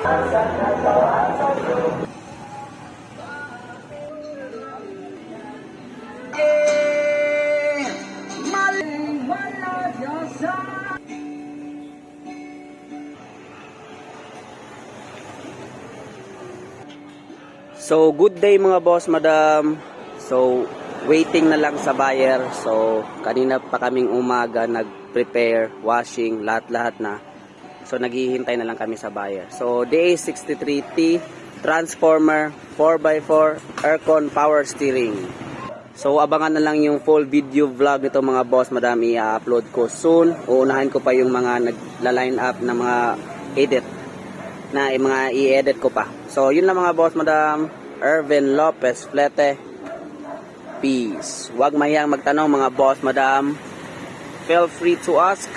So, good day mga boss, madam. So, waiting na lang sa buyer. So, kanina pa kaming umaga nag-prepare, washing, lahat-lahat na. So, naghihintay na lang kami sa buyer. So, DA63T, transformer, 4x4, aircon, power steering. So, abangan na lang yung full video vlog nito mga boss, madam. I-upload ko soon. Uunahin ko pa yung mga nagla-line up na mga edit. Na mga i-edit ko pa. So, yun lang mga boss, madam. Ervin Lopez Flete. Peace. Huwag mahiyang magtanong mga boss, madam. Feel free to ask.